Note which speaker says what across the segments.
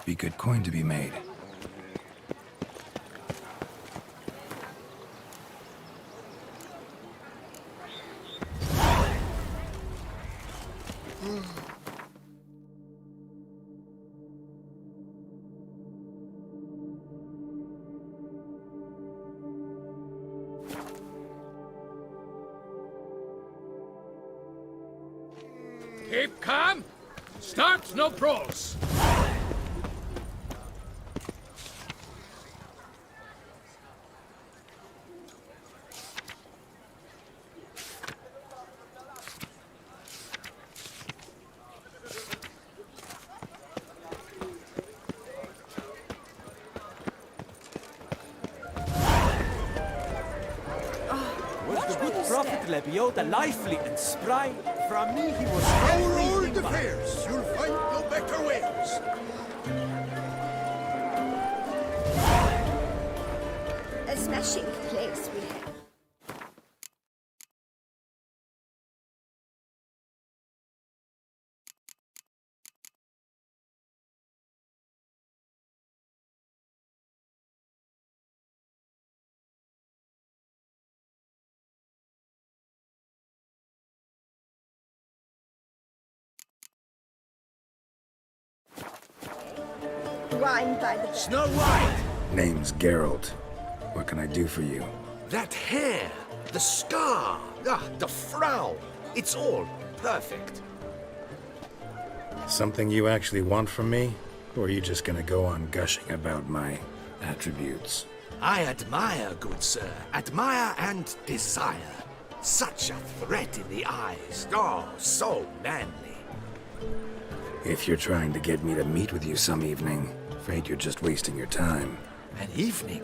Speaker 1: Be good coin to be made.
Speaker 2: Keep calm. Start no brawls.
Speaker 3: Was the good prophet Lebioda lively and spry? From me he was
Speaker 4: Our old
Speaker 3: everything but-
Speaker 4: affairs, you'll find no better ways.
Speaker 5: A smashing place we have. Wine by the
Speaker 4: Snow White!
Speaker 1: Name's Geralt. What can I do for you?
Speaker 4: That hair, the scar, the frown. It's all perfect.
Speaker 1: Something you actually want from me? Or are you just gonna go on gushing about my attributes?
Speaker 4: I admire, good sir. Admire and desire. Such a threat in the eyes. Oh, so manly.
Speaker 1: If you're trying to get me to meet with you some evening, afraid you're just wasting your time.
Speaker 4: An evening?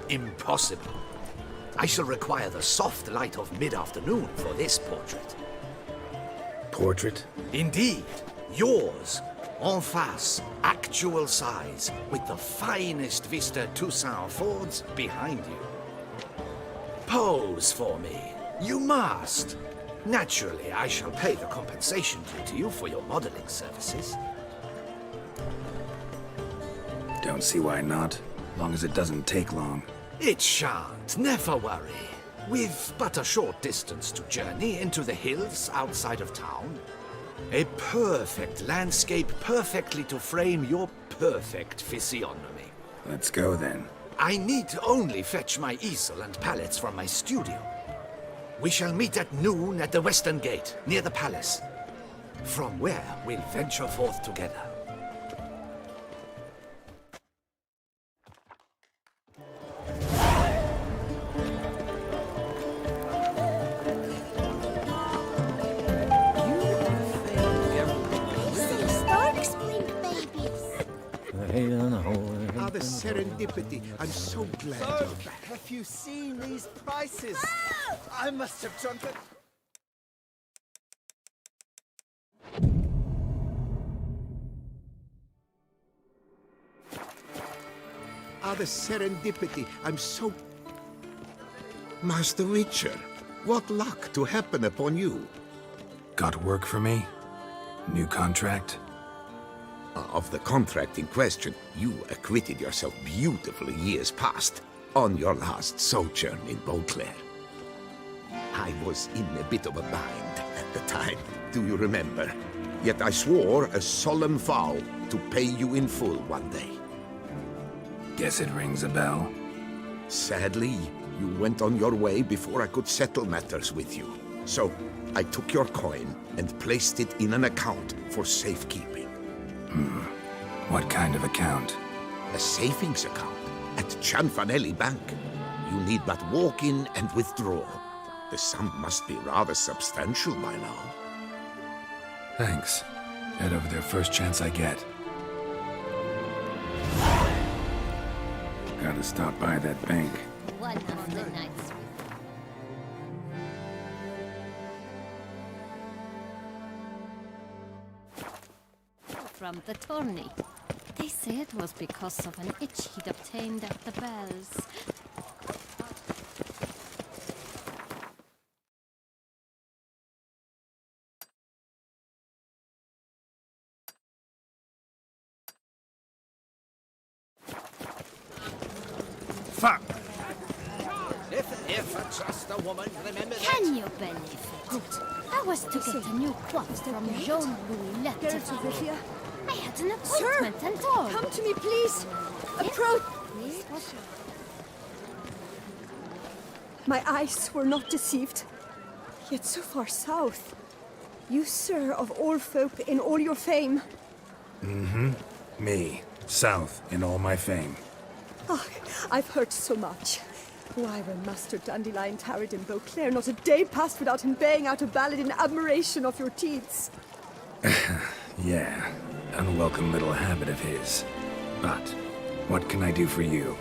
Speaker 4: Impossible. I shall require the soft light of mid-afternoon for this portrait.
Speaker 1: Portrait?
Speaker 4: Indeed. Yours. En face. Actual size. With the finest vista Toussaint affords behind you. Pose for me. You must. Naturally, I shall pay the compensation due to you for your modeling services.
Speaker 1: Don't see why not. Long as it doesn't take long.
Speaker 4: It shan't, never worry. With but a short distance to journey into the hills outside of town. A perfect landscape perfectly to frame your perfect physiognomy.
Speaker 1: Let's go then.
Speaker 4: I need only fetch my easel and palettes from my studio. We shall meet at noon at the western gate, near the palace. From where we'll venture forth together.
Speaker 5: Stark spring babies.
Speaker 6: Ah, the serendipity. I'm so glad you're back.
Speaker 3: Have you seen these prices? I must have drunk it.
Speaker 6: Ah, the serendipity. I'm so... Master Witcher, what luck to happen upon you.
Speaker 1: Got work for me? New contract?
Speaker 6: Of the contract in question, you acquitted yourself beautifully years past on your last sojourn in Beauclair. I was in a bit of a bind at the time, do you remember? Yet I swore a solemn vow to pay you in full one day.
Speaker 1: Guess it rings a bell.
Speaker 6: Sadly, you went on your way before I could settle matters with you. So, I took your coin and placed it in an account for safekeeping.
Speaker 1: What kind of account?
Speaker 6: A savings account at Cianfanelli Bank. You need but walk in and withdraw. The sum must be rather substantial by now.
Speaker 1: Thanks. Head over there first chance I get. Gotta stop by that bank.
Speaker 5: One of the nights. From the tourney. They say it was because of an itch he'd obtained at the bells.
Speaker 2: up!
Speaker 4: If just a woman, remember that.
Speaker 5: Can you believe it? I was to get a new clock from Jean-Louis Lettifer. I had an appointment and all.
Speaker 7: Come to me, please. Approach. My eyes were not deceived. Yet so far south. You, sir, of all folk in all your fame.
Speaker 1: Me, south in all my fame.
Speaker 7: Ah, I've heard so much. Why, when Master Dandelion tarried in Beauclair, not a day passed without him baying out a ballad in admiration of your deeds.
Speaker 1: Yeah, unwelcome little habit of his. But, what can I do for you?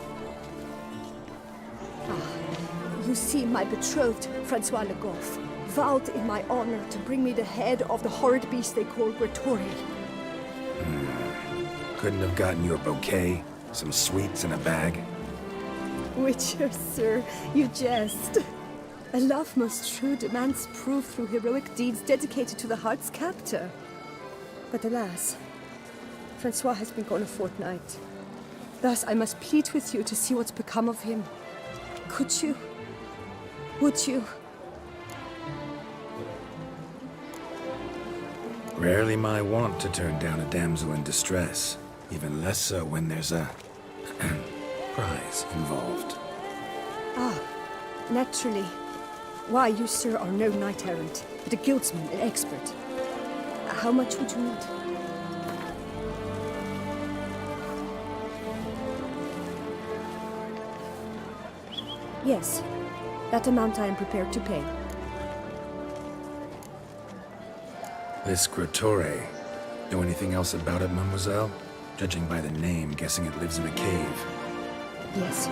Speaker 7: You see, my betrothed, Francois Le Goff, vowed in my honor to bring me the head of the horrid beast they call Gretori.
Speaker 1: Couldn't have gotten you a bouquet, some sweets in a bag?
Speaker 7: Witcher, sir, you jest. A love most true demands proof through heroic deeds dedicated to the heart's captor. But alas, Francois has been gone a fortnight. Thus I must plead with you to see what's become of him. Could you? Would you?
Speaker 1: Rarely my wont to turn down a damsel in distress. Even less so when there's a prize involved.
Speaker 7: Ah, naturally. Why, you, sir, are no knight-errant, but a guildsman, an expert. How much would you need? Yes, that amount I am prepared to pay.
Speaker 1: This Gretori. Know anything else about it, mademoiselle? Judging by the name, guessing it lives in a cave.
Speaker 7: Yes,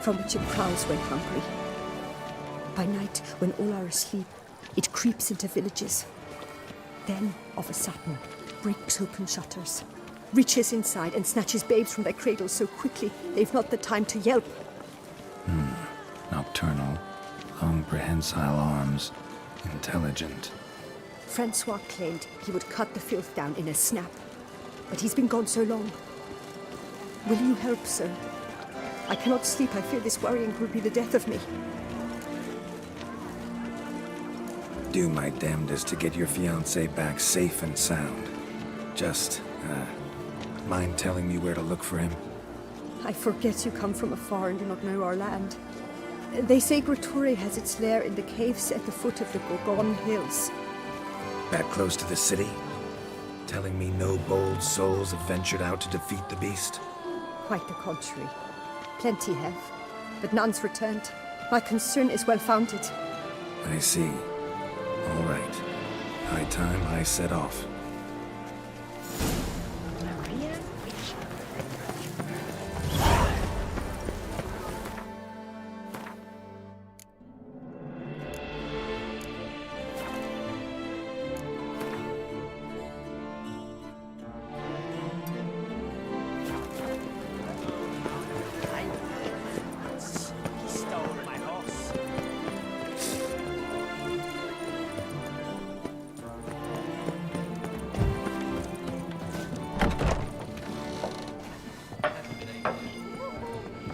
Speaker 7: from which it prowls when hungry. By night, when all are asleep, it creeps into villages. Then, of a sudden, breaks open shutters, reaches inside and snatches babes from their cradles so quickly they've not the time to yelp.
Speaker 1: Nocturnal, long prehensile arms, intelligent.
Speaker 7: Francois claimed he would cut the filth down in a snap, but he's been gone so long. Will you help, sir? I cannot sleep. I fear this worrying will be the death of me.
Speaker 1: Do my damnedest to get your fiancé back safe and sound. Just, mind telling me where to look for him?
Speaker 7: I forget you come from afar and do not know our land. They say Gretori has its lair in the caves at the foot of the Gorgon Hills.
Speaker 1: That close to the city? Telling me no bold souls have ventured out to defeat the beast?
Speaker 7: Quite the contrary. Plenty have, but none's returned. My concern is well-founded.
Speaker 1: I see. All right. High time I set off.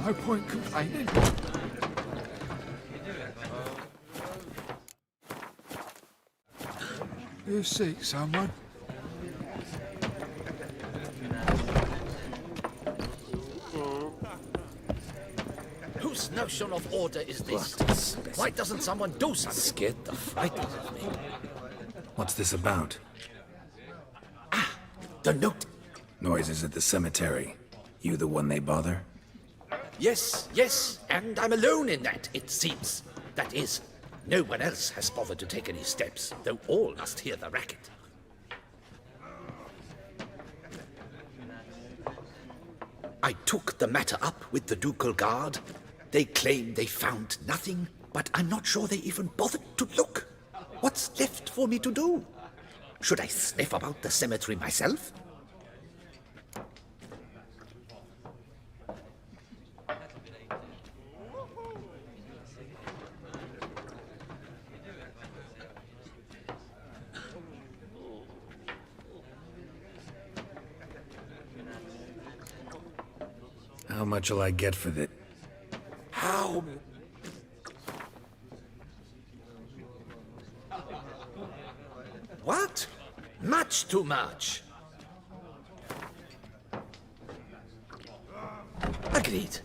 Speaker 2: No point complaining. You seek someone?
Speaker 4: Whose notion of order is this? Why doesn't someone do something?
Speaker 1: Scared the fright out of me. What's this about?
Speaker 4: The note.
Speaker 1: Noises at the cemetery. You the one they bother?
Speaker 4: Yes, and I'm alone in that, it seems. That is, no one else has bothered to take any steps, though all must hear the racket. I took the matter up with the ducal guard. They claim they found nothing, but I'm not sure they even bothered to look. What's left for me to do? Should I sniff about the cemetery myself?
Speaker 1: How much'll I get for that?
Speaker 4: What? Much too much. Agreed.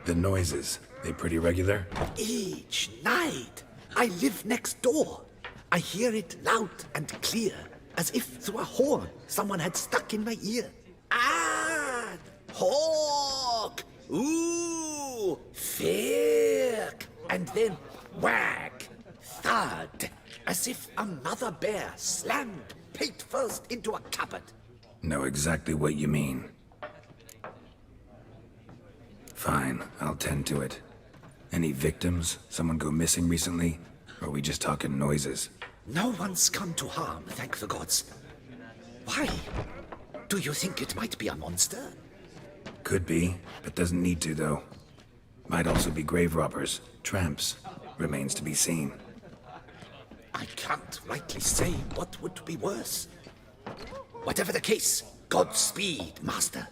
Speaker 1: The noises, they pretty regular?
Speaker 4: Each night, I live next door. I hear it loud and clear, as if through a horn someone had stuck in my ear. Ah! Hawk! Ooh! Firk! And then whack! Thud! As if a mother bear slammed pate first into a cupboard.
Speaker 1: Know exactly what you mean. Fine, I'll tend to it. Any victims? Someone go missing recently? Or are we just talking noises?
Speaker 4: No one's come to harm, thank the gods. Why? Do you think it might be a monster?
Speaker 1: Could be, but doesn't need to, though. Might also be grave robbers, tramps. Remains to be seen.
Speaker 4: I can't rightly say what would be worse. Whatever the case, Godspeed, Master.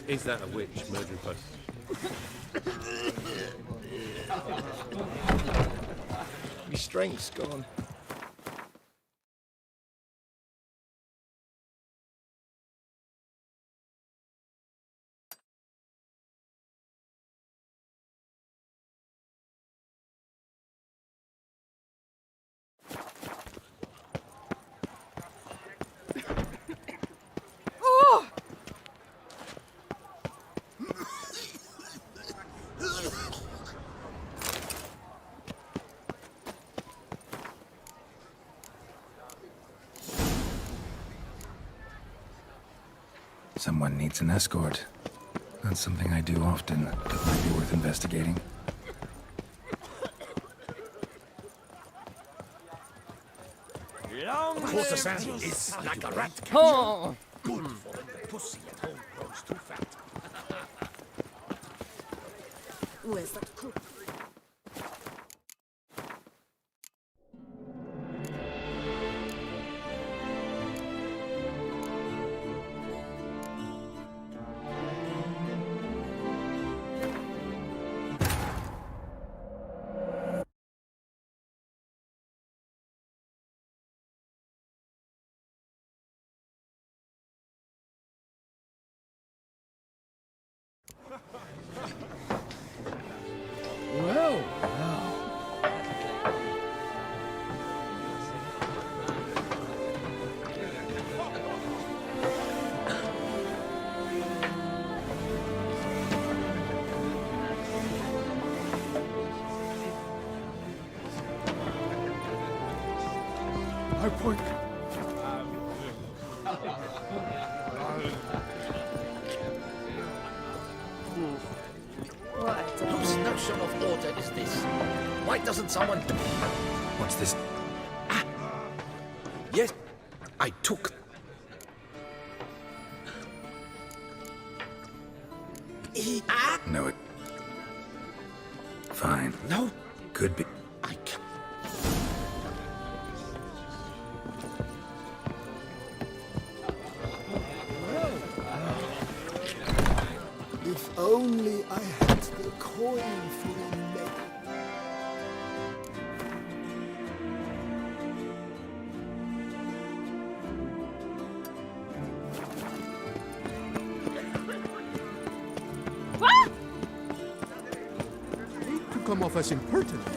Speaker 8: Is that a witch murdering folk?
Speaker 9: Your strength's gone.
Speaker 1: Someone needs an escort. That's something I do often, that might be worth investigating.
Speaker 4: Quarter Sandy is like a rat catcher.
Speaker 5: Oh!
Speaker 4: Good for when the pussy at home grows too fat.
Speaker 7: Where's that cook?
Speaker 2: No point.
Speaker 4: Whose notion of order is this? Why doesn't someone...
Speaker 1: What's this?
Speaker 4: Yes, I took...
Speaker 1: No, it... Fine.
Speaker 4: No,
Speaker 1: Could be.
Speaker 4: I can't.
Speaker 2: If only I had the coin for the medal.
Speaker 9: To come off as impertinent.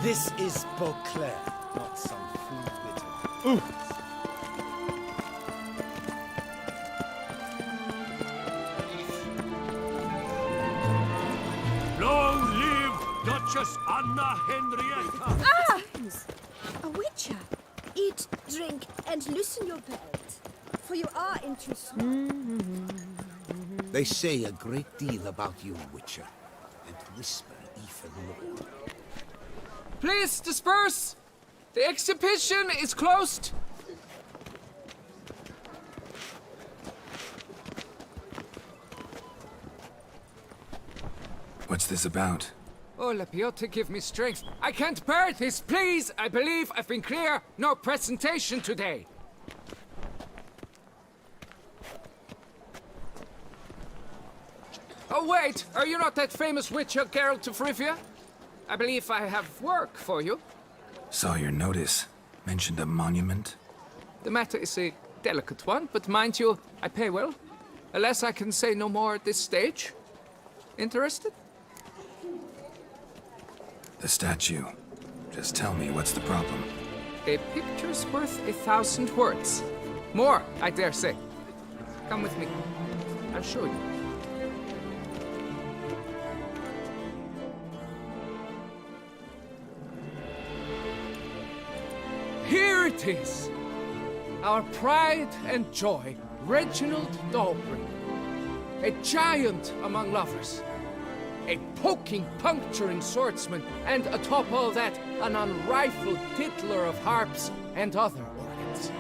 Speaker 3: This is Beauclair, not some fool bitter.
Speaker 8: Long live Duchess Anna Henrietta!
Speaker 7: A witcher. Eat, drink, and loosen your belt, for you are in too small.
Speaker 6: They say a great deal about you, Witcher, and whisper even more.
Speaker 10: Please disperse! The exhibition is closed!
Speaker 1: this about?
Speaker 10: Oh, Lepiota, give me strength. I can't bear this, please! I believe I've been clear. No presentation today. Oh, wait! Are you not that famous witch, Geralt of Rivia? I believe I have work for you.
Speaker 1: Saw your notice. Mentioned a monument.
Speaker 10: The matter is a delicate one, but mind you, I pay well. Alas, I can say no more at this stage. Interested?
Speaker 1: The statue. Just tell me, what's the problem?
Speaker 10: A picture's worth 1,000 words. More, I dare say. Come with me. I'll show you. Here it is! Our pride and joy, Reginald Dalbury. A giant among lovers. A poking, puncturing swordsman, and atop all that, an unrifled tittler of harps and other organs.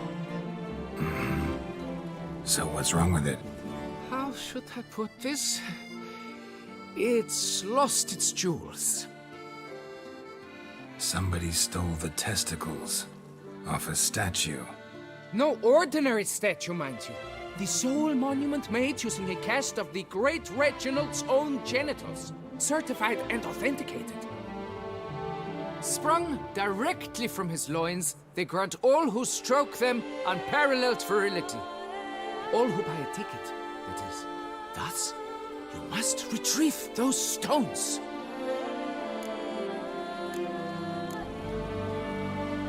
Speaker 1: So what's wrong with it?
Speaker 10: How should I put this? It's lost its jewels.
Speaker 1: Somebody stole the testicles off a statue.
Speaker 10: No ordinary statue, mind you. The sole monument made using a cast of the great Reginald's own genitals, certified and authenticated. Sprung directly from his loins, they grant all who stroke them unparalleled virility. All who buy a ticket, that is. Thus, you must retrieve those stones.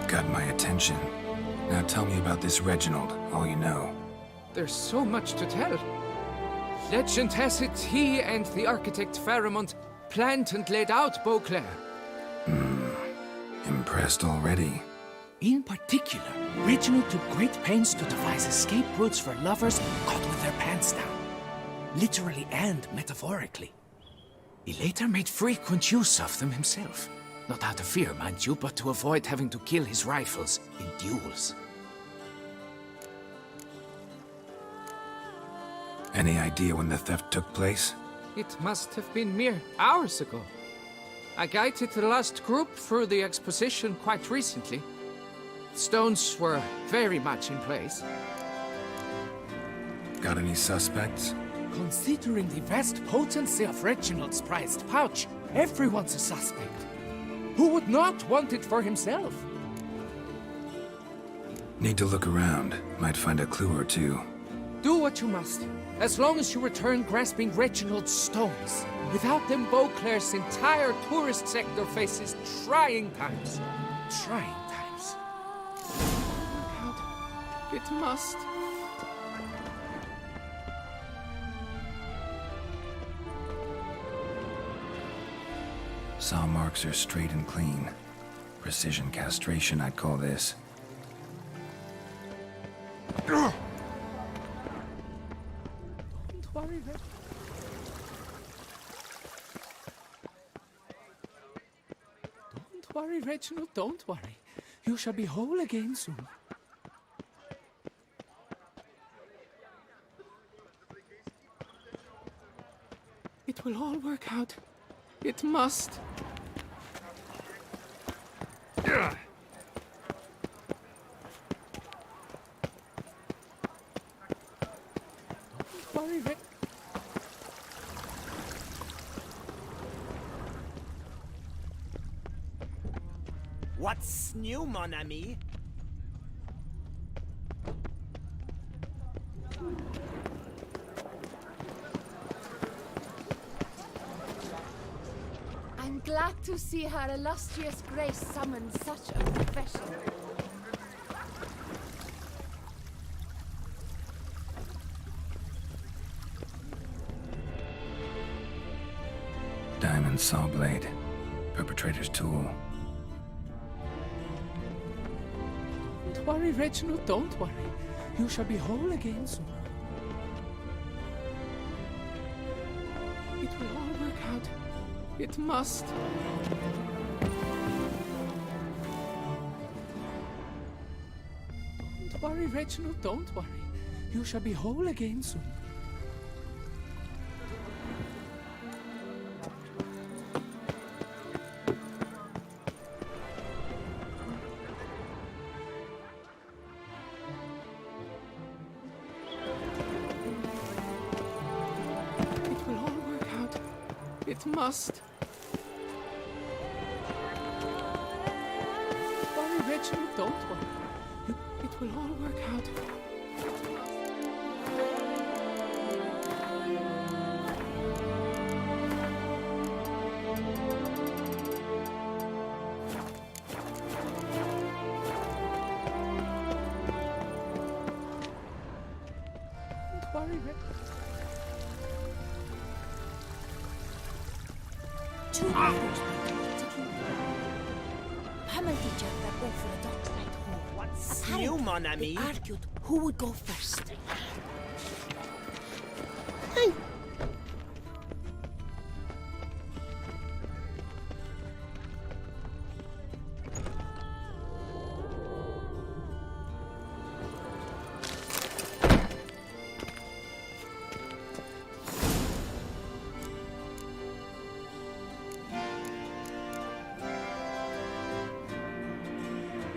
Speaker 1: Got my attention. Now tell me about this Reginald, all you know.
Speaker 10: There's so much to tell. Legend has it he and the architect Faramond planned and laid out Beauclair.
Speaker 1: Impressed already.
Speaker 10: In particular, Reginald took great pains to devise escape routes for lovers caught with their pants down. Literally and metaphorically. He later made frequent use of them himself. Not out of fear, mind you, but to avoid having to kill his rivals in duels.
Speaker 1: Any idea when the theft took place?
Speaker 10: It must have been mere hours ago. I guided the last group through the exposition quite recently. Stones were very much in place.
Speaker 1: Got any suspects?
Speaker 10: Considering the vast potency of Reginald's prized pouch, everyone's a suspect. Who would not want it for himself?
Speaker 1: Need to look around. Might find a clue or two.
Speaker 10: Do what you must, as long as you return grasping Reginald's stones. Without them, Beauclair's entire tourist sector faces trying times. Trying times. It must.
Speaker 1: Saw marks are straight and clean. Precision castration, I'd call this.
Speaker 10: Don't worry, Don't worry, Reginald, don't worry. You shall be whole again soon. It will all work out. It must. Don't worry,
Speaker 3: What's new, mon ami?
Speaker 11: I'm glad to see her illustrious grace summon such a professional.
Speaker 1: Diamond saw blade. Perpetrator's tool.
Speaker 10: Don't worry, Reginald, don't worry. You shall be whole again soon. It will all work out. It must. Don't worry, Reginald, don't worry. You shall be whole again soon. It must. Worry, Reginald, don't worry. It will all work out. Don't worry, Reginald.
Speaker 11: Two hours to keep. Hammer teacher that went for a doctorate hole.
Speaker 3: What's new, mon ami?
Speaker 11: They argued who would go first.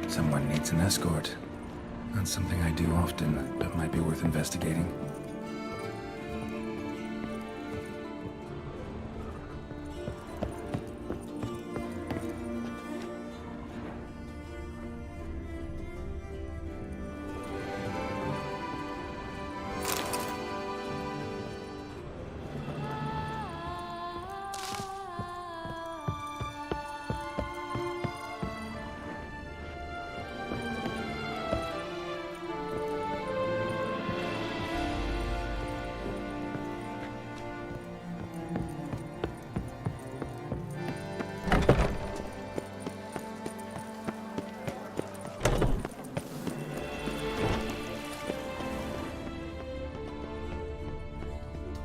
Speaker 1: Someone needs an escort. Not something I do often, but might be worth investigating.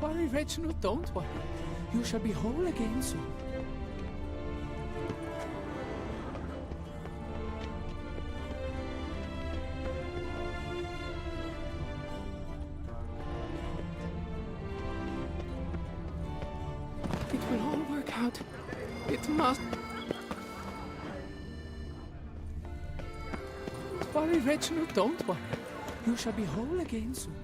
Speaker 10: Worry, Reginald, don't worry. You shall be whole again soon. It will all work out. It must. Don't worry, Reginald, don't worry. You shall be whole again soon.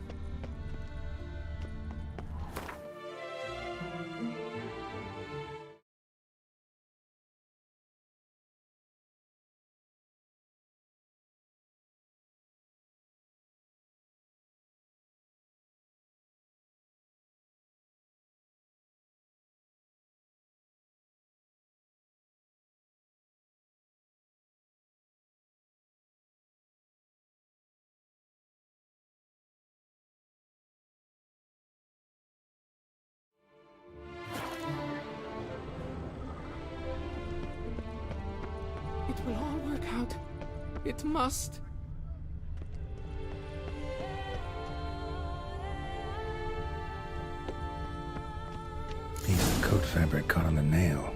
Speaker 10: It will all work out. It must.
Speaker 1: Piece of coat fabric caught on the nail.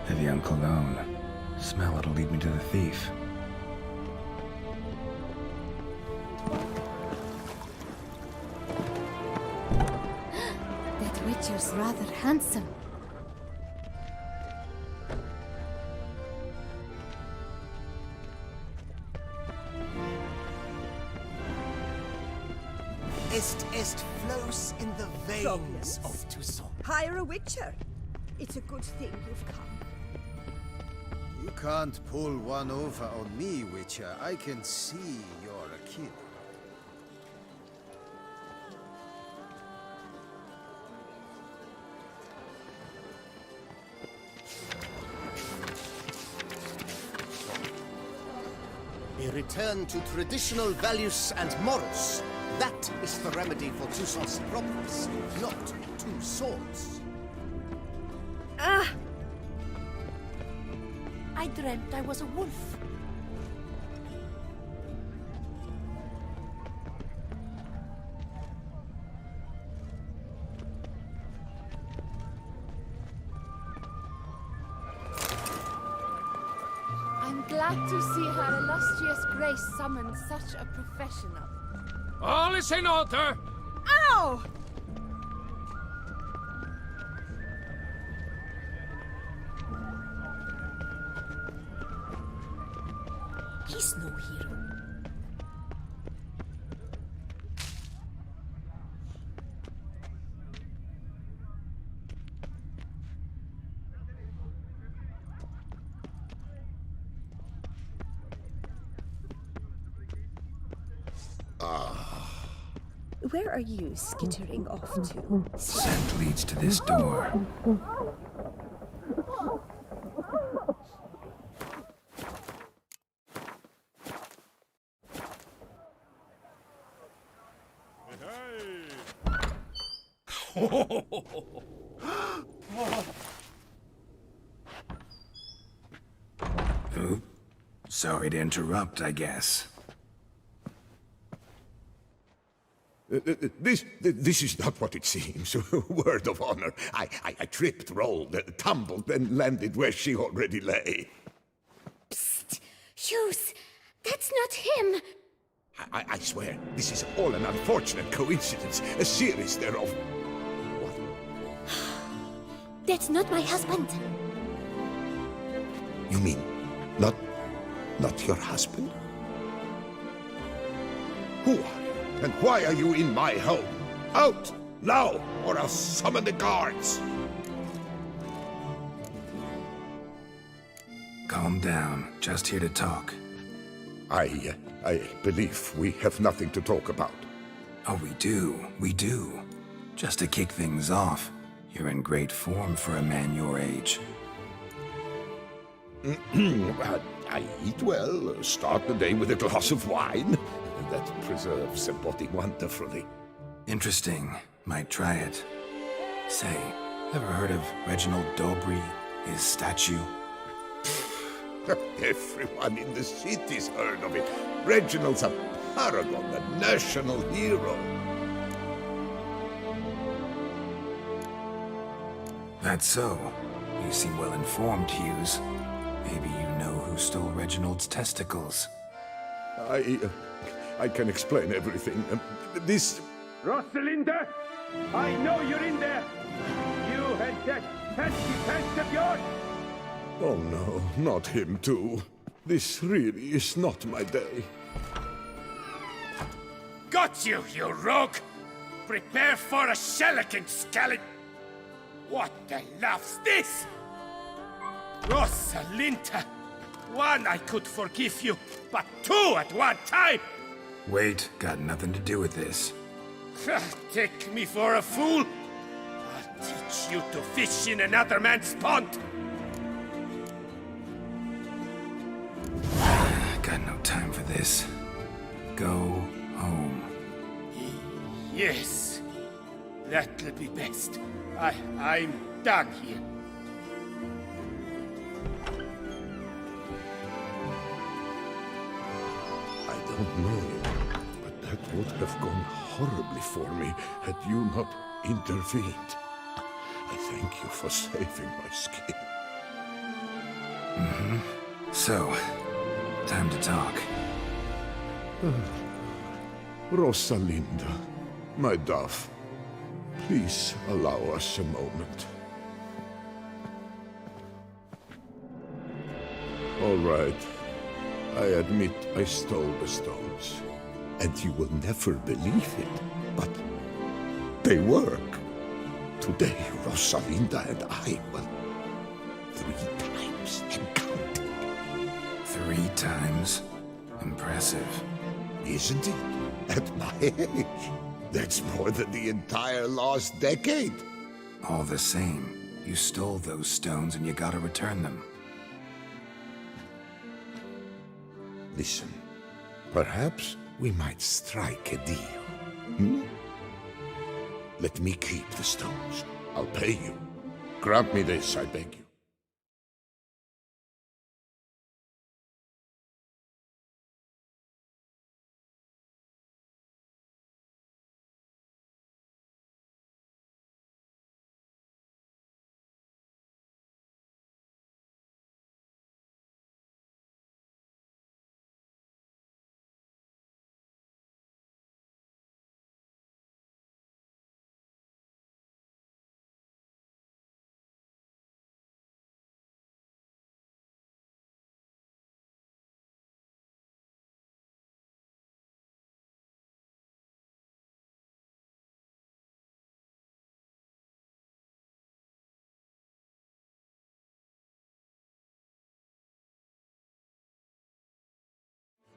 Speaker 1: Vivian cologne. Smell it'll lead me to the thief.
Speaker 5: That Witcher's rather handsome.
Speaker 3: Est flows in the veins of Toussaint.
Speaker 7: Hire a witcher. It's a good thing you've come.
Speaker 2: You can't pull one over on me, Witcher. I can see you're a kid.
Speaker 12: A return to traditional values and morals. That is the remedy for Toussaint's problems, not two swords.
Speaker 7: Ah!
Speaker 11: I dreamt I was a wolf. I'm glad to see her illustrious grace summon such a professional.
Speaker 8: All is in order!
Speaker 7: Ow!
Speaker 11: He's no hero.
Speaker 7: Where are you skittering off to?
Speaker 1: Scent leads to this door. Oop. Sorry to interrupt, I guess.
Speaker 6: This is not what it seems. Word of honor. I tripped, rolled, tumbled, and landed where she already lay.
Speaker 5: Psst! Hughes! That's not him!
Speaker 6: I swear, this is all an unfortunate coincidence, a series thereof. What?
Speaker 5: That's not my husband.
Speaker 6: You mean, not your husband? Who are you, and why are you in my home? Out, now, or I'll summon the guards!
Speaker 1: Calm down. Just here to talk.
Speaker 6: I believe we have nothing to talk about.
Speaker 1: Oh, we do. Just to kick things off, you're in great form for a man your age.
Speaker 6: I eat well, start the day with a glass of wine. That preserves the body wonderfully.
Speaker 1: Interesting. Might try it. Say, ever heard of Reginald Dobry, his statue?
Speaker 6: Everyone in the city's heard of it. Reginald's a paragon, a national hero.
Speaker 1: That's so. You seem well informed, Hughes. Maybe you know who stole Reginald's testicles.
Speaker 6: I can explain everything. This...
Speaker 8: Rosalinda! I know you're in there! You and that fancy pants of yours!
Speaker 6: Oh no, not him too. This really is not my day.
Speaker 8: Got you, you rogue! Prepare for a shellacking, scallop! What the laugh's this? Rosalinda! One, I could forgive you, but two at one time!
Speaker 1: Wait, got nothing to do with this.
Speaker 8: Take me for a fool? I'll teach you to fish in another man's pond!
Speaker 1: Got no time for this. Go home.
Speaker 8: Yes, that'll be best. I'm done here.
Speaker 6: I don't know you, but that would have gone horribly for me had you not intervened. I thank you for saving my skin.
Speaker 1: So, time to talk.
Speaker 6: Rosalinda, my dove, please allow us a moment. All right. I admit I stole the stones. And you will never believe it, but they work. Today, Rosalinda and I will 3 times and counting.
Speaker 1: 3 times? Impressive.
Speaker 6: Isn't it? At my age. That's more than the entire last decade.
Speaker 1: All the same, you stole those stones and you gotta return them.
Speaker 6: Listen, perhaps we might strike a deal. Let me keep the stones. I'll pay you. Grant me this, I beg you.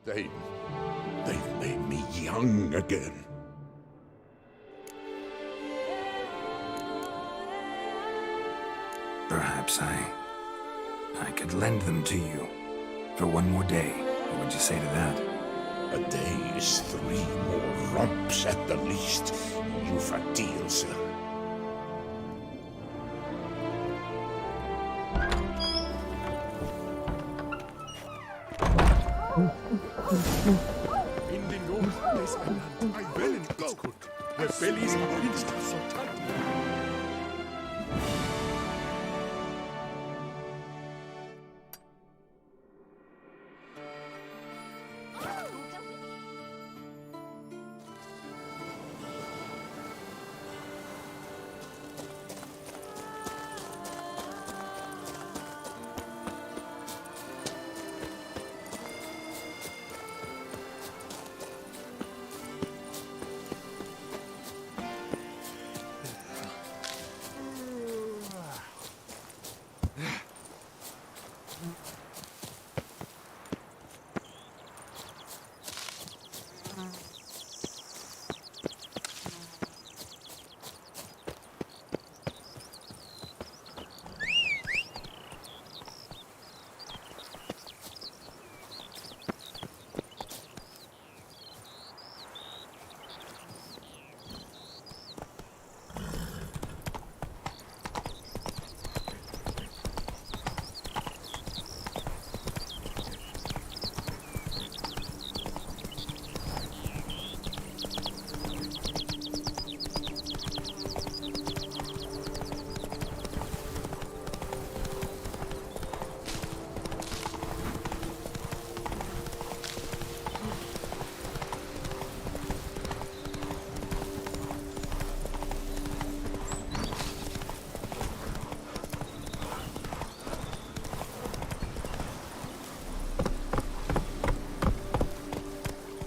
Speaker 6: Dane, They've made me young again.
Speaker 1: Perhaps I could lend them to you for one more day. What would you say to that?
Speaker 6: A day is 3 more romps at the least. You've a deal, sir.
Speaker 9: In den Norden ist ein Land, ein Wellenskund. Der Bellies am Dienst des Sultanen.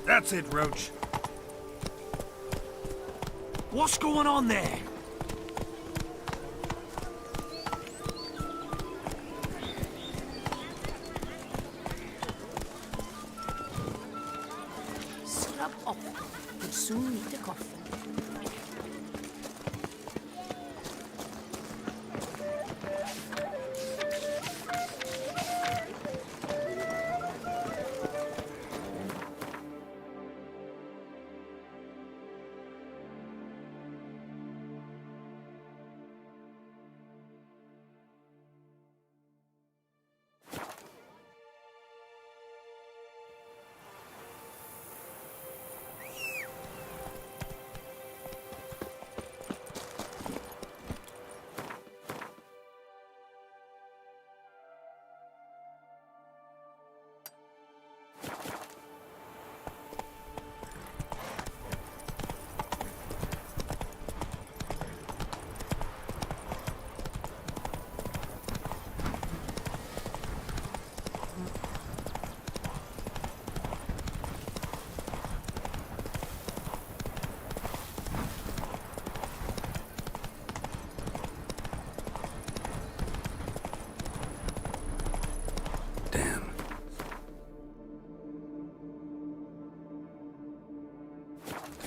Speaker 3: That's it, Roach. What's going on there?
Speaker 11: Scrub up. We'll soon meet the coffin.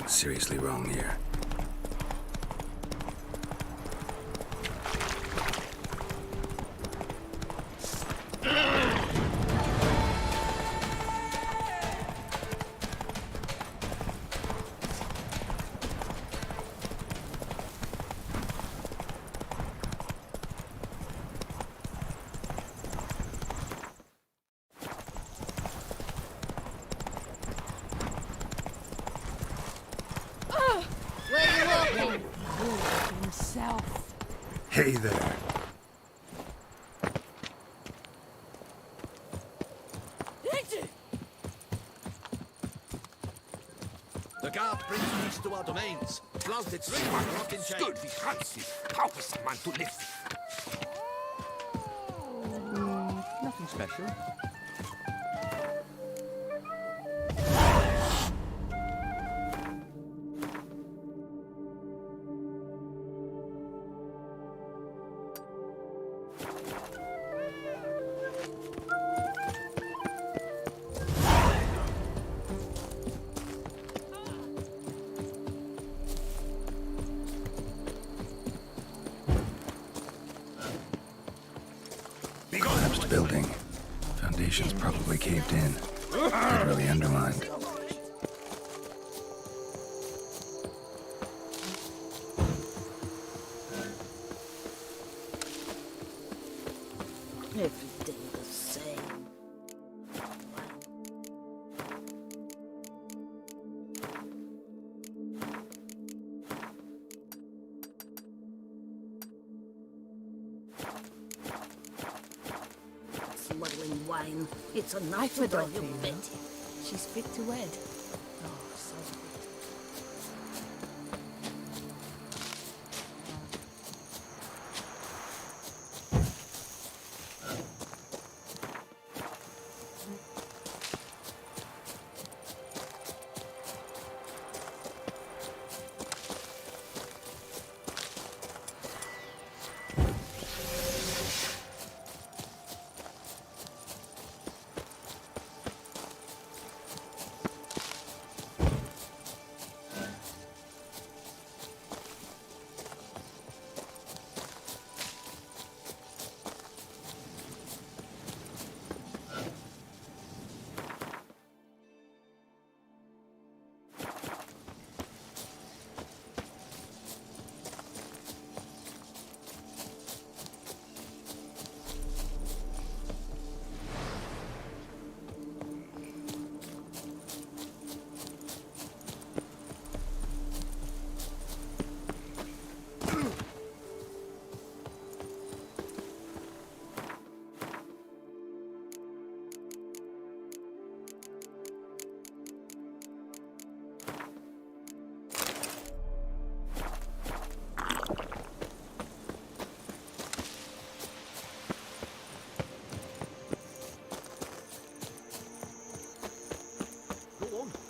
Speaker 1: Seriously wrong here. Hey there.
Speaker 4: The guard brings peace to our domains. Flouted string, rock in chain.
Speaker 6: Good, Hansi. Kaufe someone to live.
Speaker 3: Nothing special.
Speaker 1: old building. Foundations probably caved in. Really undermined.
Speaker 11: Every day the same. Smuggling wine. It's a knife with her, you bet.
Speaker 13: She's fit to wed.
Speaker 11: Oh, so good.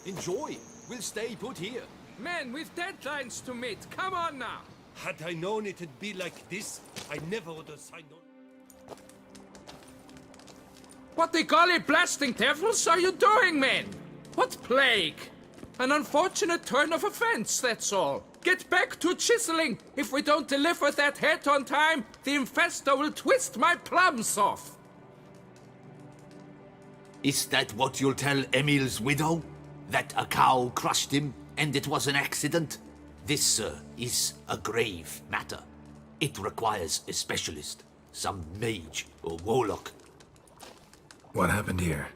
Speaker 14: Enjoy. We'll stay put here.
Speaker 10: Men, we've deadlines to meet. Come on now.
Speaker 9: Had I known it'd be like this, I never would have signed on.
Speaker 10: What the golly blasting devils are you doing, men? What plague? An unfortunate turn of offense, that's all. Get back to chiseling. If we don't deliver that head on time, the infestor will twist my plums off.
Speaker 4: Is that what you'll tell Emil's widow? That a cow crushed him and it was an accident? This, sir, is a grave matter. It requires a specialist, some mage or warlock.
Speaker 1: What happened here?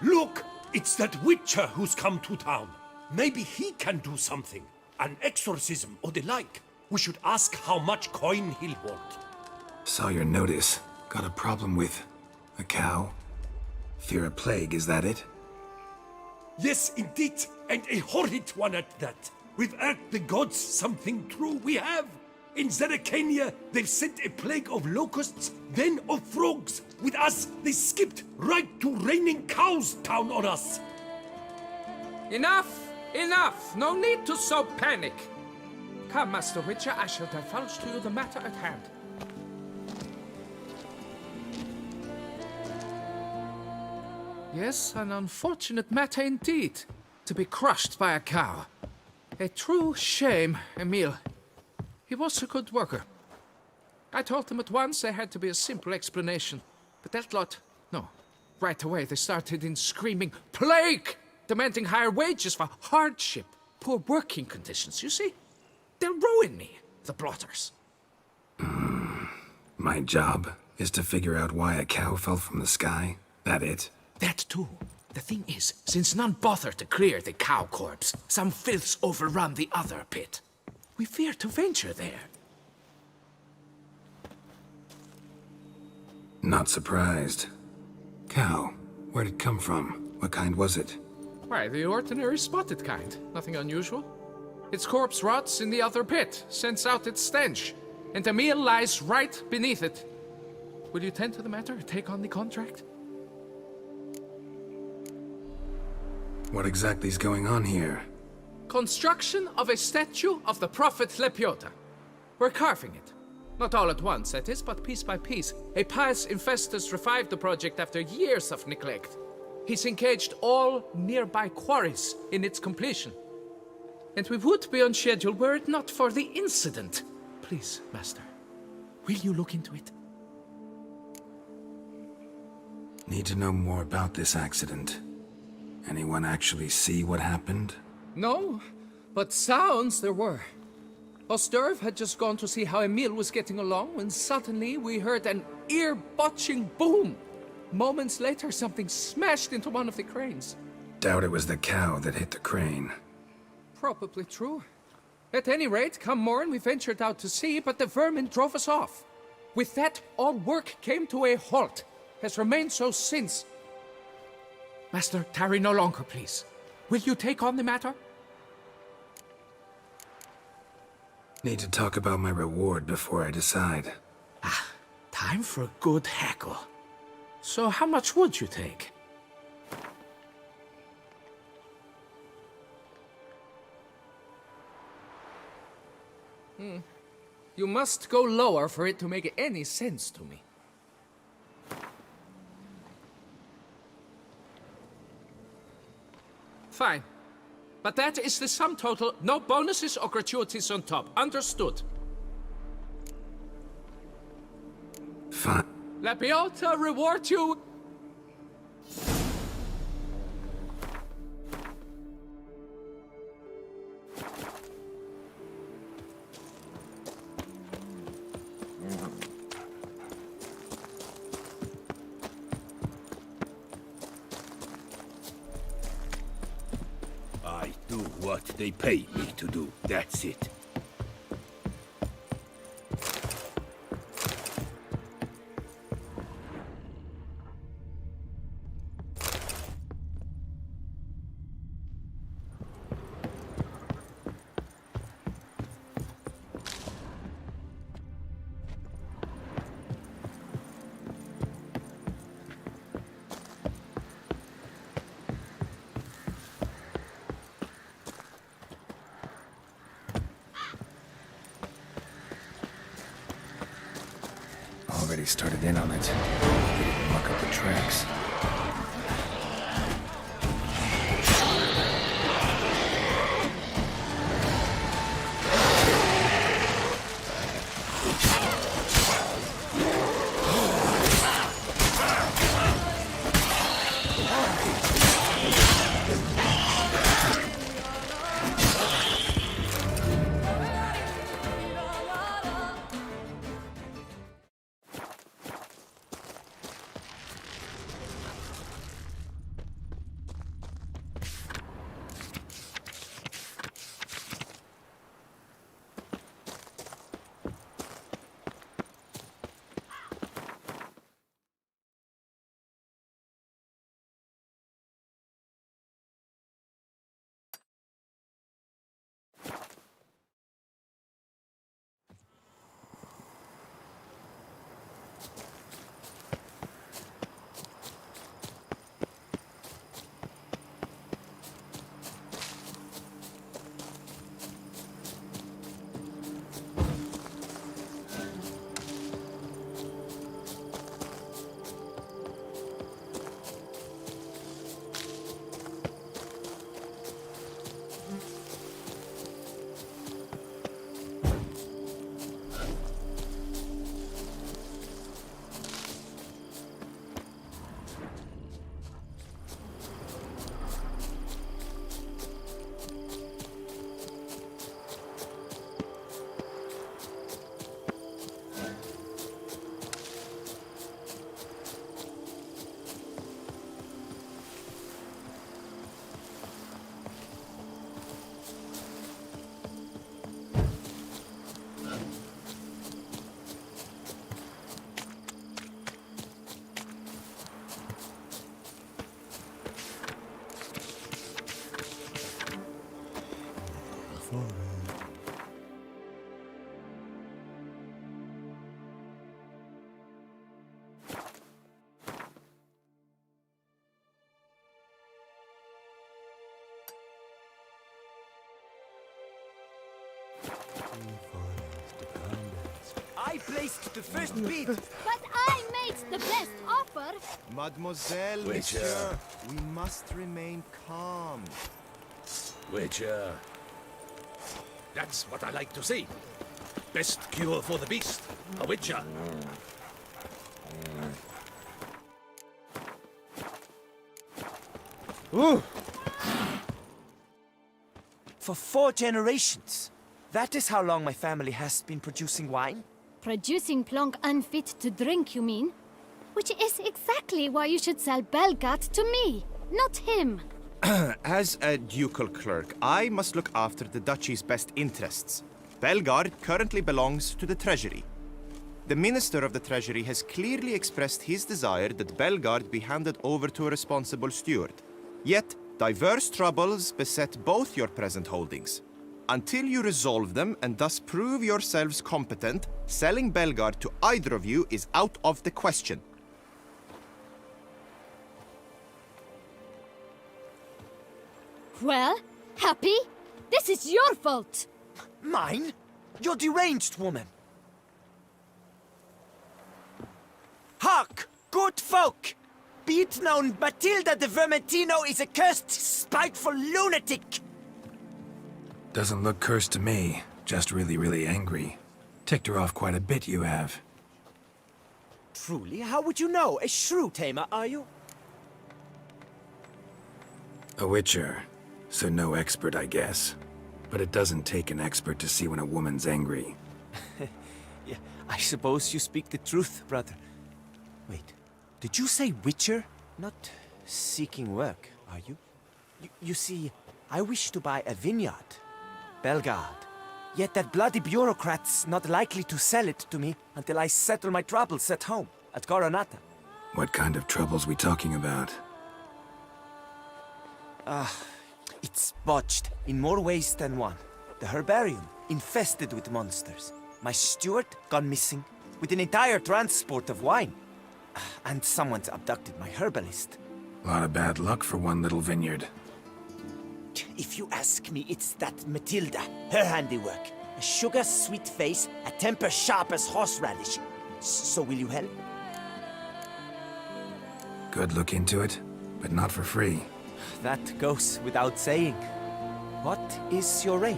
Speaker 9: Look! It's that witcher who's come to town. Maybe he can do something. An exorcism or the like. We should ask how much coin he'll want.
Speaker 1: Saw your notice. Got a problem with a cow? Fear a plague, is that it?
Speaker 9: Yes, indeed, and a horrid one at that. We've earned the gods something true, we have. In Zeracania, they've sent a plague of locusts, then of frogs. With us, they skipped right to raining cows down on us.
Speaker 10: Enough! Enough! No need to so panic. Come, Master Witcher, I shall divulge to you the matter at hand. Yes, an unfortunate matter indeed, to be crushed by a cow. A true shame, Emil. He was a good worker. I told him at once there had to be a simple explanation, but that lot, no. Right away they started in screaming, plague! Demanding higher wages for hardship, poor working conditions, you see? They'll ruin me, the blotters.
Speaker 1: My job is to figure out why a cow fell from the sky? That it?
Speaker 10: That too. The thing is, since none bothered to clear the cow corpse, some filths overrun the other pit. We fear to venture there.
Speaker 1: Not surprised. Cow, where'd it come from? What kind was it?
Speaker 10: Why, the ordinary spotted kind. Nothing unusual. Its corpse rots in the other pit, sends out its stench, and the meal lies right beneath it. Will you tend to the matter, take on the contract?
Speaker 1: What exactly is going on here?
Speaker 10: Construction of a statue of the prophet Lepiota. We're carving it. Not all at once, that is, but piece by piece. A pious infestor's revived the project after years of neglect. He's engaged all nearby quarries in its completion. And we would be on schedule were it not for the incident. Please, Master, will you look into it?
Speaker 1: Need to know more about this accident. Anyone actually see what happened?
Speaker 10: No, but sounds there were. Osturv had just gone to see how Emil was getting along when suddenly we heard an ear-botching boom. Moments later, something smashed into one of the cranes.
Speaker 1: Doubt it was the cow that hit the crane.
Speaker 10: Probably true. At any rate, come morn we ventured out to sea, but the vermin drove us off. With that, all work came to a halt. Has remained so since. Master, tarry no longer, please. Will you take on the matter?
Speaker 1: Need to talk about my reward before I decide.
Speaker 4: Time for a good hackle. So how much would you take?
Speaker 10: You must go lower for it to make any sense to me. Fine. But that is the sum total, no bonuses or gratuities on top. Understood?
Speaker 1: Fine.
Speaker 10: La Biota reward you...
Speaker 8: I do what they pay me to do, that's it.
Speaker 1: Already started in on it. They didn't muck up the tracks.
Speaker 3: I placed the first bid.
Speaker 5: But I made the best offer.
Speaker 15: Mademoiselle, monsieur, we must remain calm.
Speaker 4: Witcher. That's what I like to see. Best cure for the beast. A witcher.
Speaker 3: Ooh. For 4 generations. That is how long my family has been producing wine.
Speaker 5: Producing plonk unfit to drink, you mean? Which is exactly why you should sell Belgat to me, not him.
Speaker 15: As a ducal clerk, I must look after the duchy's best interests. Belgard currently belongs to the treasury. The Minister of the Treasury has clearly expressed his desire that Belgard be handed over to a responsible steward. Yet, diverse troubles beset both your present holdings. Until you resolve them and thus prove yourselves competent, selling Belgard to either of you is out of the question.
Speaker 5: Well, Happy? This is your fault!
Speaker 3: Mine? You're deranged, woman! Hark, good folk! Be it known, Matilda de Vermentino is a cursed, spiteful lunatic!
Speaker 1: Doesn't look cursed to me. Just really, really angry. Ticked her off quite a bit, you have.
Speaker 3: Truly? How would you know? A shrew tamer, are you?
Speaker 1: A witcher. So no expert, I guess. But it doesn't take an expert to see when a woman's angry.
Speaker 3: Yeah, I suppose you speak the truth, brother. Wait, did you say witcher? Not seeking work, are you? You see, I wish to buy a vineyard. Belgard. Yet that bloody bureaucrat's not likely to sell it to me until I settle my troubles at home, at Goronata.
Speaker 1: What kind of troubles we talking about?
Speaker 3: It's botched in more ways than one. The herbarium, infested with monsters. My steward, gone missing, with an entire transport of wine. And someone's abducted my herbalist.
Speaker 1: A lot of bad luck for one little vineyard.
Speaker 3: If you ask me, it's that Matilda, her handiwork. A sugar-sweet face, a temper sharp as horseradish. So will you help?
Speaker 1: Good look into it, but not for free.
Speaker 3: That goes without saying. What is your rate?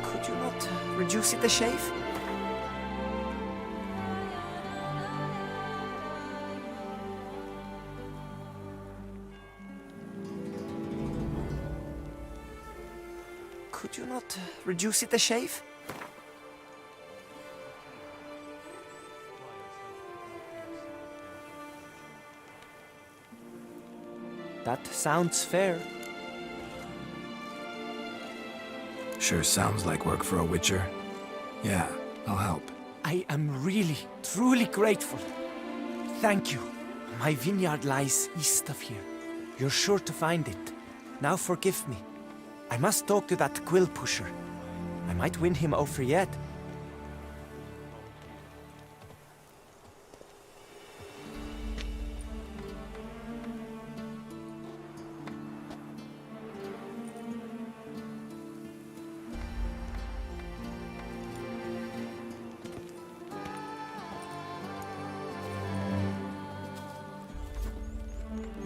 Speaker 3: Could you not reduce it a shave? Could you not reduce it a shave? That sounds fair.
Speaker 1: Sure sounds like work for a witcher. Yeah, I'll help.
Speaker 3: I am really, truly grateful. Thank you. My vineyard lies east of here. You're sure to find it. Now forgive me. I must talk to that quill pusher. I might win him over yet.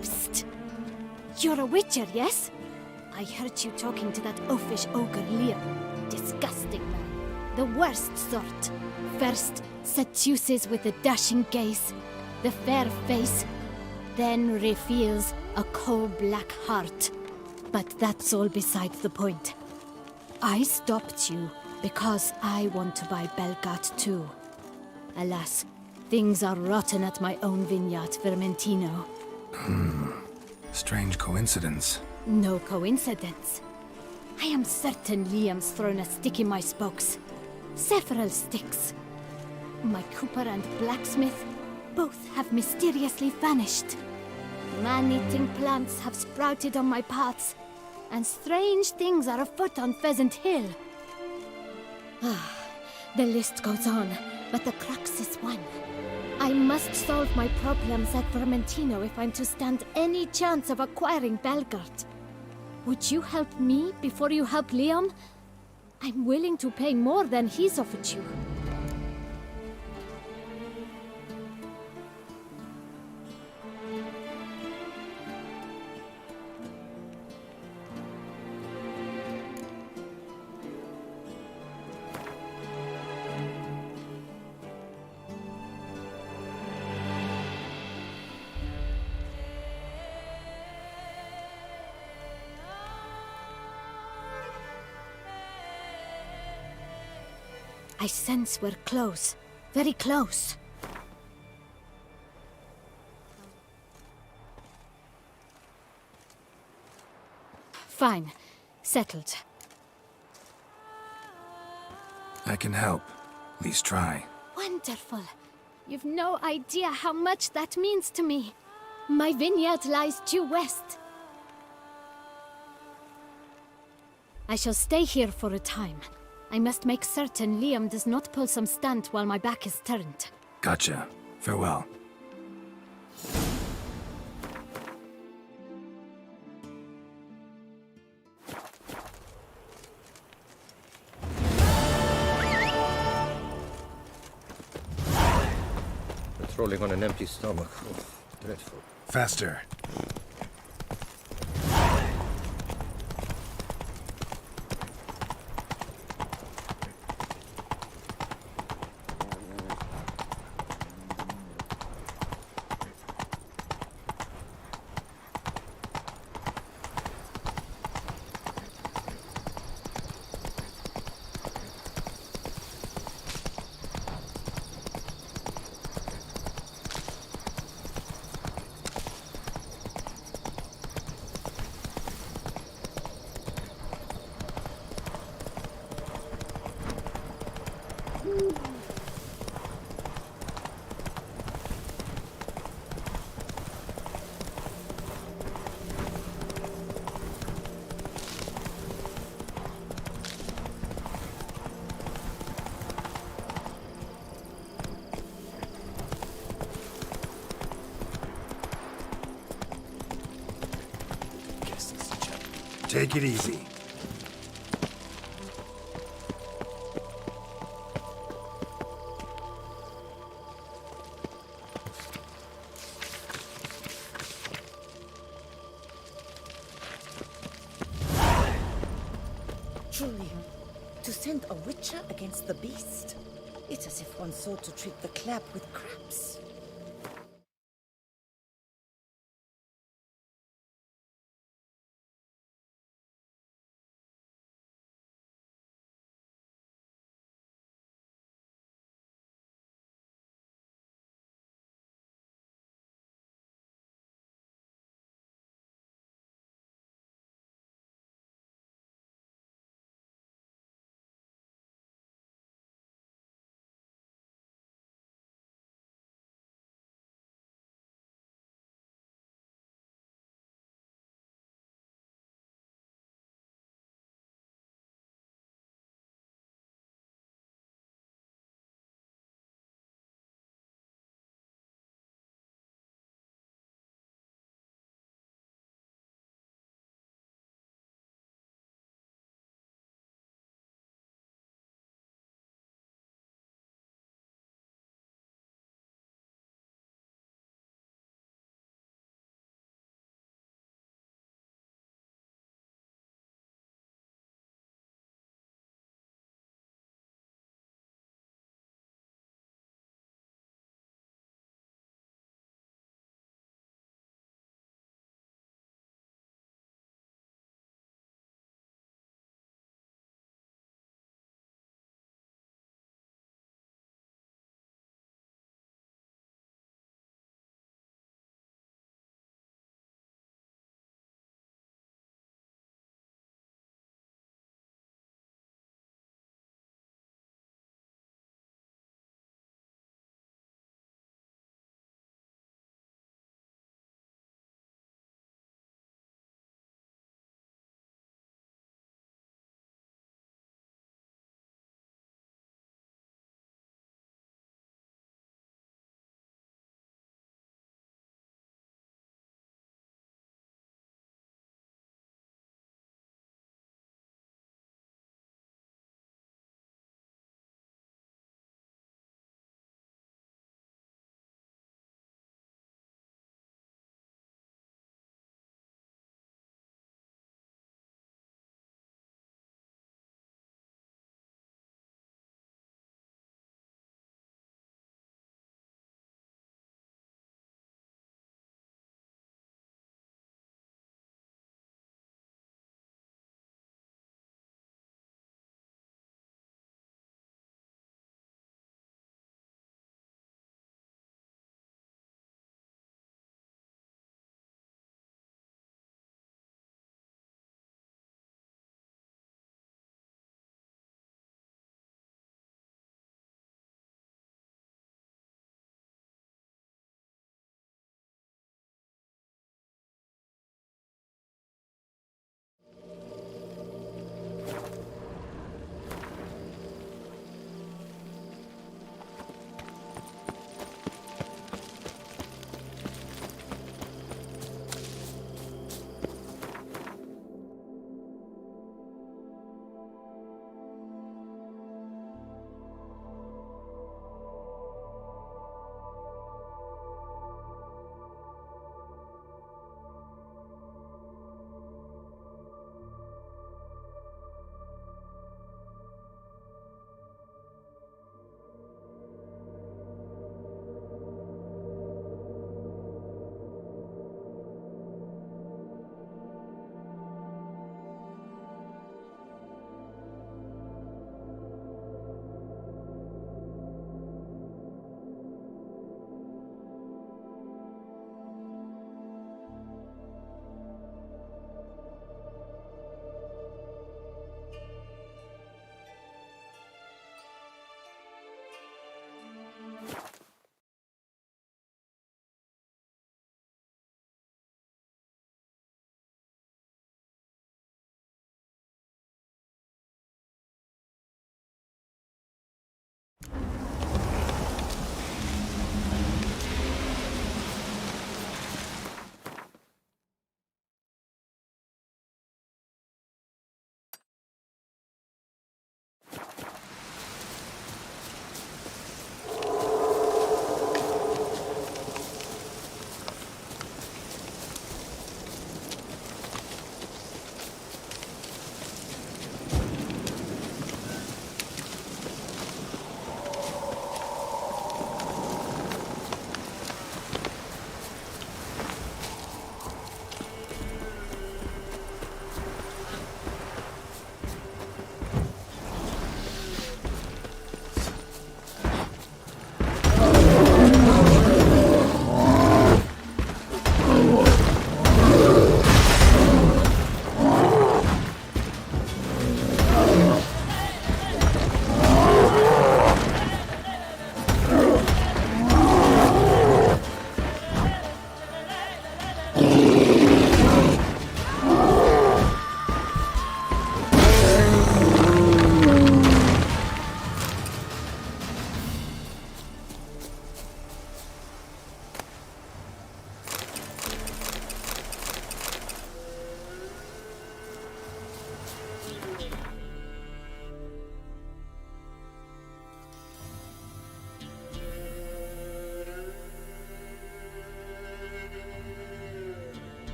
Speaker 5: Psst. You're a witcher, yes? I heard you talking to that oafish ogre Liam. Disgusting man. The worst sort. First, seduces with a dashing gaze, the fair face, then reveals a coal-black heart. But that's all beside the point. I stopped you because I want to buy Belgat too. Alas, things are rotten at my own vineyard, Vermentino.
Speaker 1: Strange coincidence.
Speaker 5: No coincidence. I am certain Liam's thrown a stick in my spokes. Several sticks. My cooper and blacksmith both have mysteriously vanished. Man-eating plants have sprouted on my paths, and strange things are afoot on Pheasant Hill. The list goes on, but the crux is one. I must solve my problems at Vermentino if I'm to stand any chance of acquiring Belgard. Would you help me before you help Liam? I'm willing to pay more than he's offered you. I sense we're close. Very close. Fine. Settled.
Speaker 1: I can help. At least try.
Speaker 5: Wonderful. You've no idea how much that means to me. My vineyard lies due west. I shall stay here for a time. I must make certain Liam does not pull some stunt while my back is turned.
Speaker 1: Gotcha. Farewell.
Speaker 12: Patrolling on an empty stomach. Oh, dreadful.
Speaker 1: Faster. Take it easy.
Speaker 11: Truly, to send a witcher against the beast, it's as if one sought to treat the clap with crabs.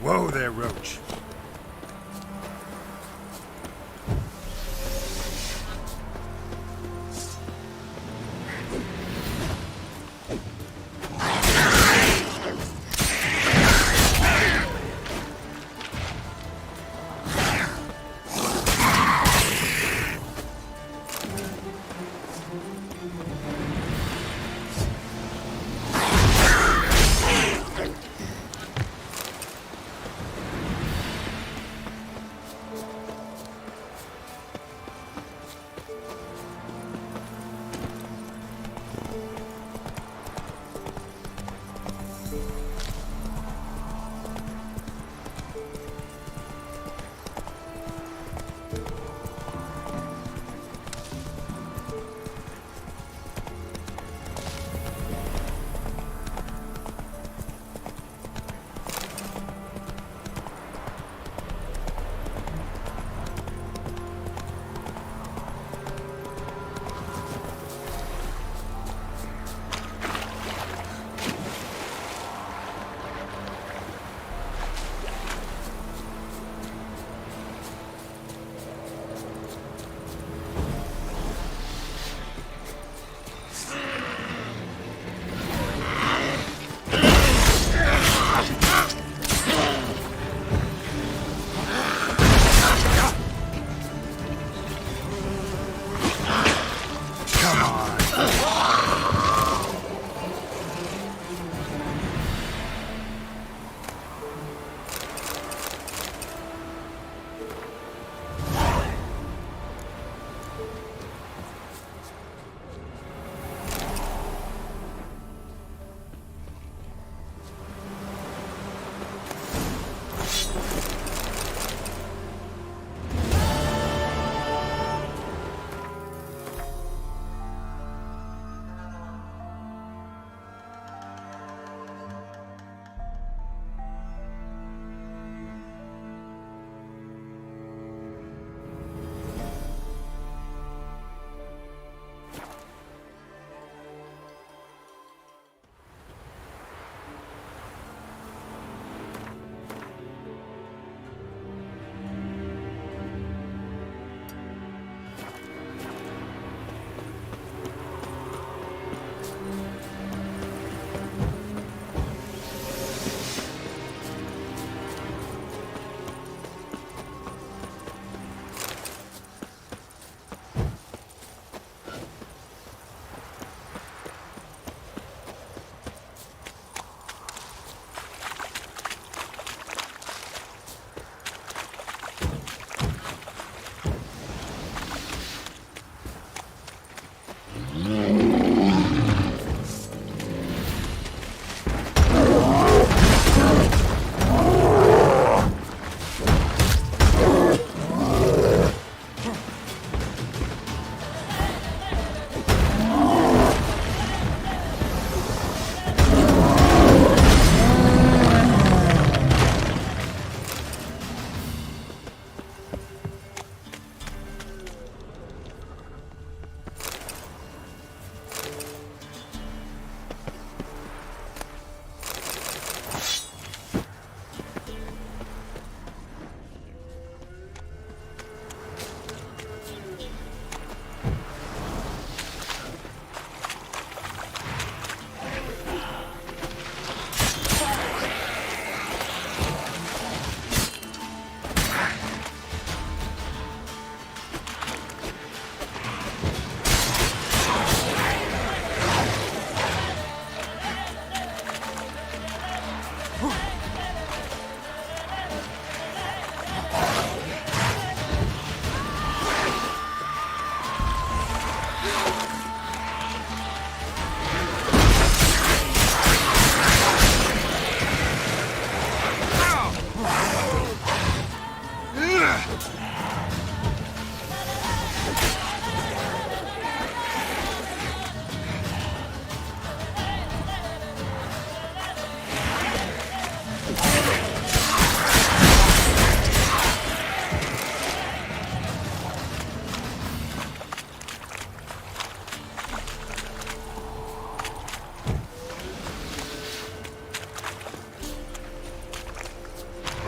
Speaker 8: Whoa there, Roach.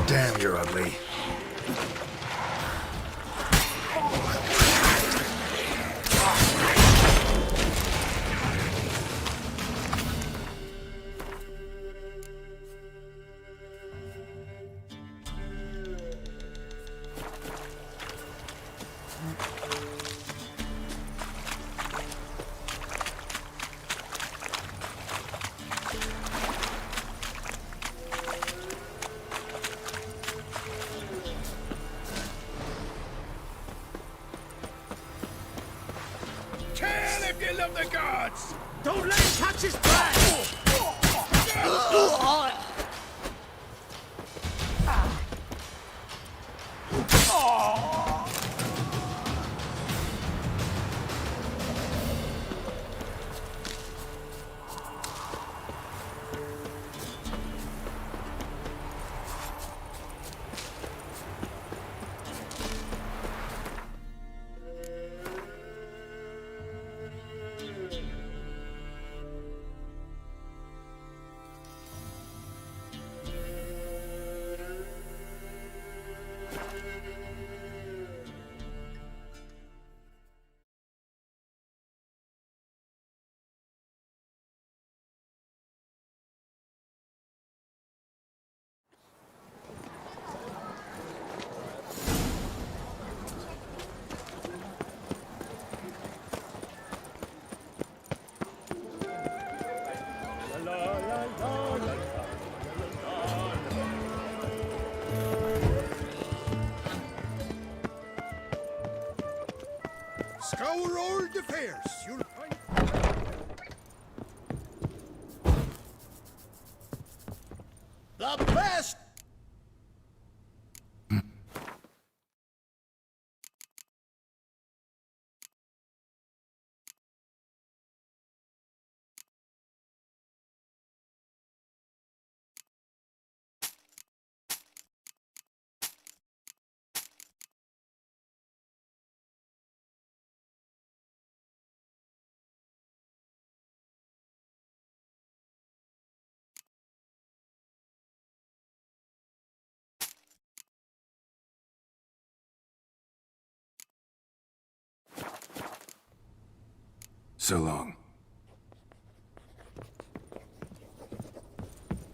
Speaker 1: Damn, you're ugly.
Speaker 8: Kill if you love the gods! Don't let him touch his pride! Scour all the fairs. You'll find the best.
Speaker 1: So long.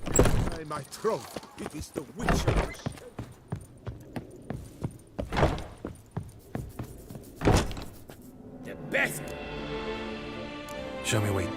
Speaker 2: By my throat, it is the Witcher.
Speaker 8: The best.
Speaker 1: Show me wait.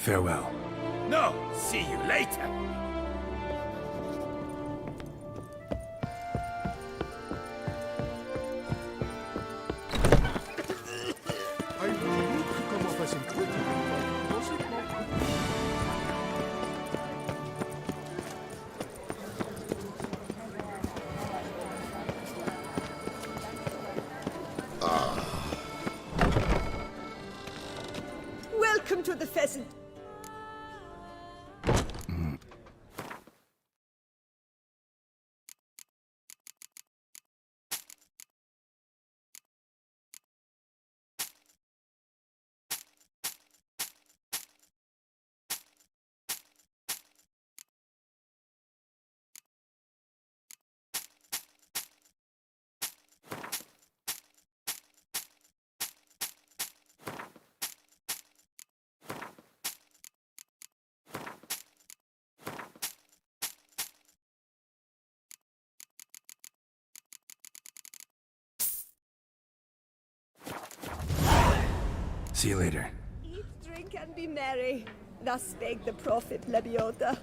Speaker 1: Farewell.
Speaker 8: No, see you later.
Speaker 2: I will not come off as inquisitive, but was it not?
Speaker 7: Welcome to the Pheasant.
Speaker 1: See you later.
Speaker 7: Eat, drink, and be merry. Thus spake the prophet Lebioda.